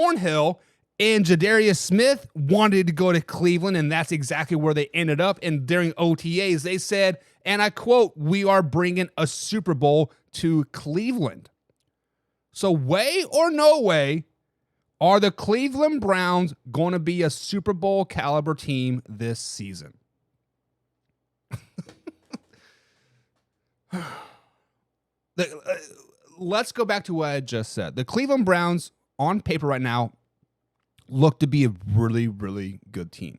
Thornhill and Jadarius Smith wanted to go to Cleveland, and that's exactly where they ended up. And during OTAs, they said, and I quote, "We are bringing a Super Bowl to Cleveland." So way or no way, are the Cleveland Browns going to be a Super Bowl caliber team this season? Let's go back to what I just said. The Cleveland Browns, on paper right now, look to be a really, really good team.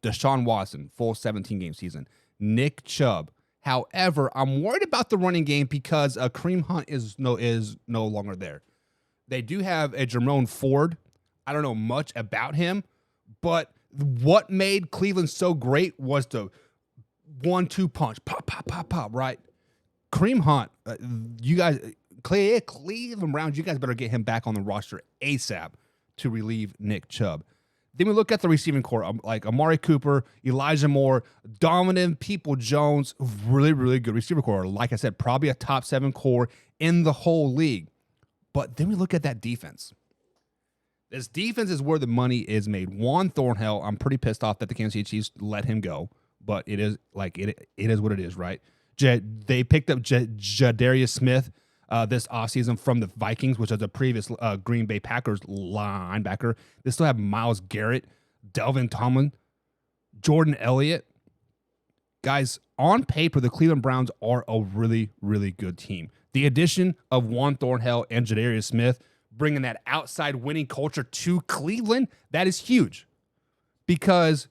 Deshaun Watson, full 17-game season. Nick Chubb. However, I'm worried about the running game because Kareem Hunt is no longer there. They do have a Jerome Ford. I don't know much about him, but what made Cleveland so great was the 1-2 punch. Pop, pop, pop, pop, right? Kareem Hunt, you guys, Cleveland Browns, you guys better get him back on the roster ASAP to relieve Nick Chubb. Then we look at the receiving core, like Amari Cooper, Elijah Moore, Donovan Peoples-Jones, really, really good receiver core. Like I said, probably a top 7 core in the whole league. But then we look at that defense. This defense is where the money is made. Juan Thornhill, I'm pretty pissed off that the Kansas City Chiefs let him go, but it is like it is what it is, right? They picked up Jadarius Smith this offseason from the Vikings, which is a previous Green Bay Packers linebacker. They still have Myles Garrett, Delvin Tomlin, Jordan Elliott. Guys, on paper, the Cleveland Browns are a really, really good team. The addition of Juan Thornhill and Jadarius Smith, bringing that outside winning culture to Cleveland, that is huge. Because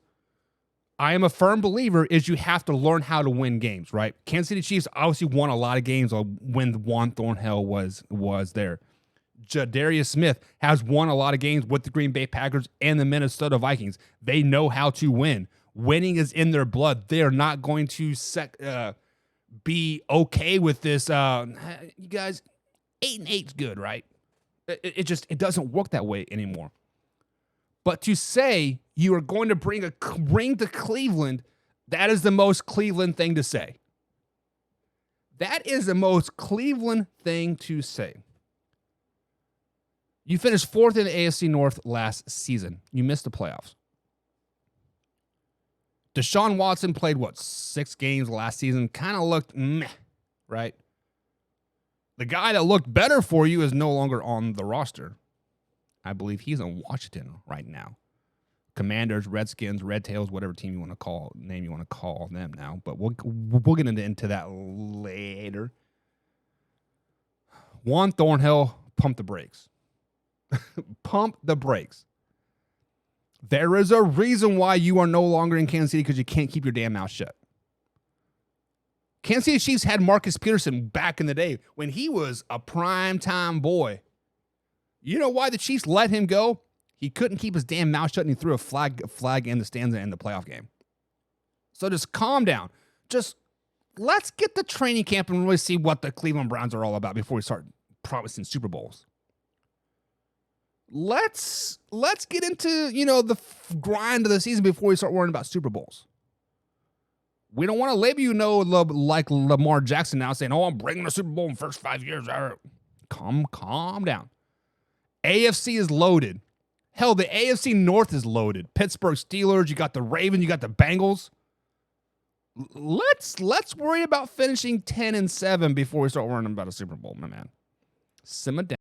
I am a firm believer is you have to learn how to win games, right? Kansas City Chiefs obviously won a lot of games when Juan Thornhill was there. Jadarius Smith has won a lot of games with the Green Bay Packers and the Minnesota Vikings. They know how to win. Winning is in their blood. They are not going to be okay with this. You guys, 8-8 is good, right? It doesn't work that way anymore. But to say you are going to bring a ring to Cleveland, that is the most Cleveland thing to say. That is the most Cleveland thing to say. You finished 4th in the AFC North last season. You missed the playoffs. Deshaun Watson played, 6 games last season? Kind of looked meh, right? The guy that looked better for you is no longer on the roster. I believe he's in Washington right now. Commanders, Redskins, Red Tails, whatever name you want to call them now. But we'll get into that later. Juan Thornhill, pump the brakes. Pump the brakes. There is a reason why you are no longer in Kansas City, because you can't keep your damn mouth shut. Kansas City Chiefs had Marcus Peterson back in the day when he was a primetime boy. You know why the Chiefs let him go? He couldn't keep his damn mouth shut, and he threw a flag in the stands in the playoff game. So just calm down. Just let's get the training camp and really see what the Cleveland Browns are all about before we start promising Super Bowls. Let's get into, the grind of the season before we start worrying about Super Bowls. We don't want to label like Lamar Jackson now saying, I'm bringing a Super Bowl in the first 5 years. Calm down. AFC is loaded. Hell, the AFC North is loaded. Pittsburgh Steelers, you got the Ravens, you got the Bengals. Let's worry about finishing 10-7 before we start worrying about a Super Bowl, my man. Simmer down.